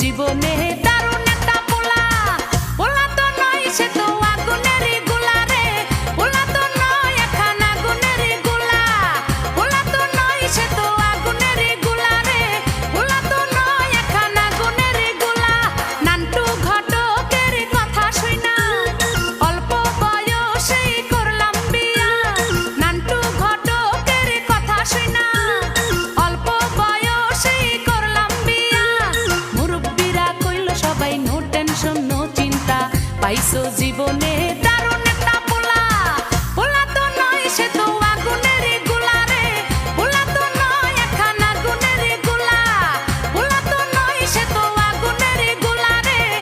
জীবনে দারুণ একটা পোলা, পোলা তো নয় সে তো আগুনেরই গোলা রে, পোলা তো নয় এখন আগুনেরই গোলা, পোলা তো নয় সে তো আগুনেরই গোলা রে, পোলা তো নয় এখন আগুনেরই গোলা। নান্টু ঘটকের কথা শুইনা অল্প বয়সেই করলাম বিয়া, নান্টু ঘটকের কথা শুইনা অল্প বয়সেই করলাম বিয়া। মুরব্বিরা কইল সবাই নো টেনশন নো চিন্তা, পাইছো জীবনে